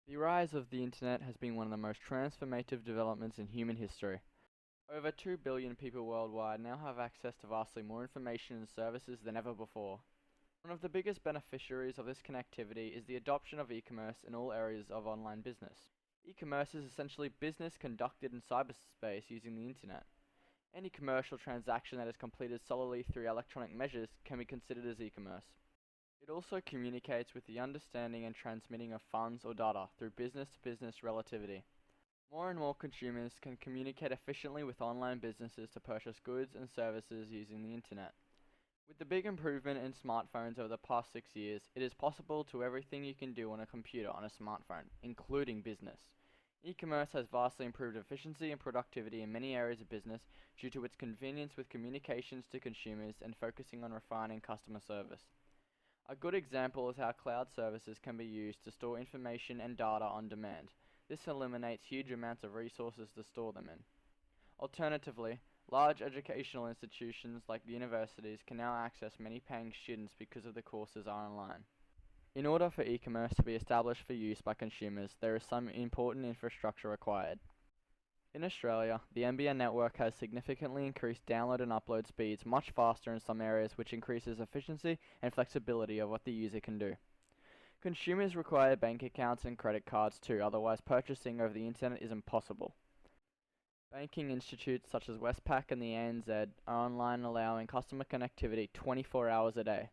The rise of the internet has been one of the most transformative developments in human history. Over 2 billion people worldwide now have access to vastly more information and services than ever before. One of the biggest beneficiaries of this connectivity is the adoption of e-commerce in all areas of online business. E-commerce is essentially business conducted in cyberspace using the internet. Any commercial transaction that is completed solely through electronic measures can be considered as e-commerce. It also communicates with the understanding and transmitting of funds or data through business-to-business relativity. More and more consumers can communicate efficiently with online businesses to purchase goods and services using the internet. With the big improvement in smartphones over the past 6 years, it is possible to everything you can do on a computer on a smartphone, including business. E-commerce has vastly improved efficiency and productivity in many areas of business due to its convenience with communications to consumers and focusing on refining customer service. A good example is how cloud services can be used to store information and data on demand. This eliminates huge amounts of resources to store them in. Alternatively, large educational institutions like universities can now access many paying students because of the courses are online. In order for e-commerce to be established for use by consumers, there is some important infrastructure required. In Australia, the NBN network has significantly increased download and upload speeds much faster in some areas, which increases efficiency and flexibility of what the user can do. Consumers require bank accounts and credit cards too, otherwise purchasing over the internet is impossible. Banking institutes such as Westpac and the ANZ are online, allowing customer connectivity 24 hours a day.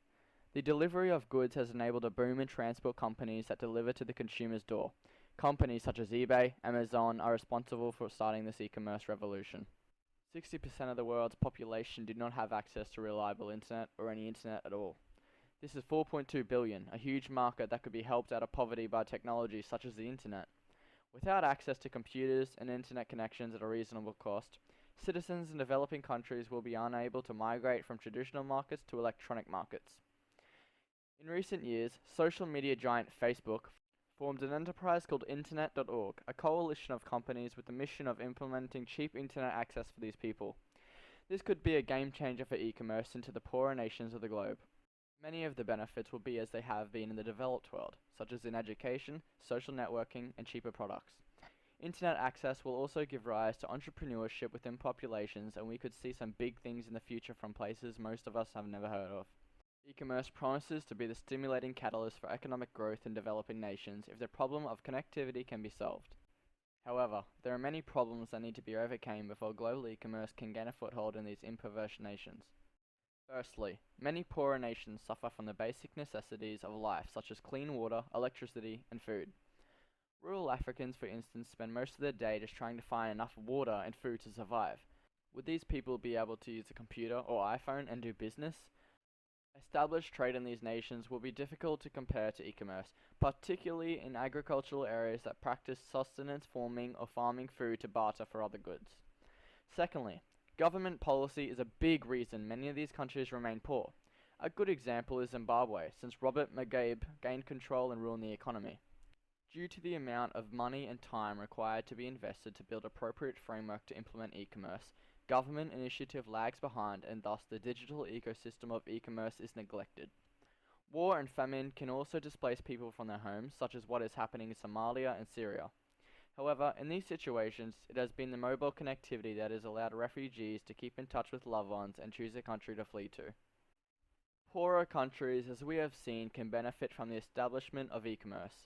The delivery of goods has enabled a boom in transport companies that deliver to the consumer's door. Companies such as eBay, Amazon are responsible for starting this e-commerce revolution. 60% of the world's population do not have access to reliable internet or any internet at all. This is 4.2 billion, a huge market that could be helped out of poverty by technology such as the internet. Without access to computers and internet connections at a reasonable cost, citizens in developing countries will be unable to migrate from traditional markets to electronic markets. In recent years, social media giant Facebook formed an enterprise called Internet.org, a coalition of companies with the mission of implementing cheap internet access for these people. This could be a game changer for e-commerce into the poorer nations of the globe. Many of the benefits will be as they have been in the developed world, such as in education, social networking, and cheaper products. Internet access will also give rise to entrepreneurship within populations, and we could see some big things in the future from places most of us have never heard of. E-commerce promises to be the stimulating catalyst for economic growth in developing nations if the problem of connectivity can be solved. However, there are many problems that need to be overcome before global e-commerce can gain a foothold in these impoverished nations. Firstly, many poorer nations suffer from the basic necessities of life such as clean water, electricity, and food. Rural Africans, for instance, spend most of their day just trying to find enough water and food to survive. Would these people be able to use a computer or iPhone and do business? Established trade in these nations will be difficult to compare to e-commerce, particularly in agricultural areas that practice sustenance farming or farming food to barter for other goods. Secondly, government policy is a big reason many of these countries remain poor. A good example is Zimbabwe, since Robert Mugabe gained control and ruined the economy. Due to the amount of money and time required to be invested to build appropriate framework to implement e-commerce, government initiative lags behind, and thus the digital ecosystem of e-commerce is neglected. War and famine can also displace people from their homes, such as what is happening in Somalia and Syria. However, in these situations, it has been the mobile connectivity that has allowed refugees to keep in touch with loved ones and choose a country to flee to. Poorer countries, as we have seen, can benefit from the establishment of e-commerce.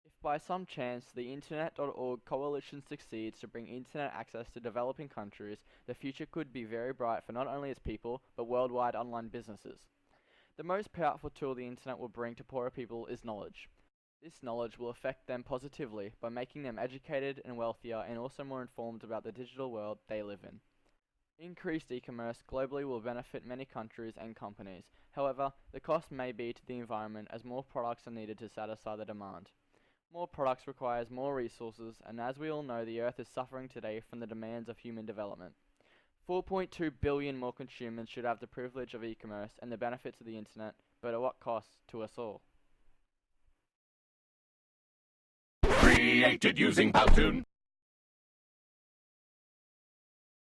If by some chance the Internet.org coalition succeeds to bring internet access to developing countries, the future could be very bright for not only its people, but worldwide online businesses. The most powerful tool the internet will bring to poorer people is knowledge. This knowledge will affect them positively by making them educated and wealthier, and also more informed about the digital world they live in. Increased e-commerce globally will benefit many countries and companies. However, the cost may be to the environment as more products are needed to satisfy the demand. More products requires more resources, and as we all know, the Earth is suffering today from the demands of human development. 4.2 billion more consumers should have the privilege of e-commerce and the benefits of the internet, but at what cost to us all? Created using Powtoon.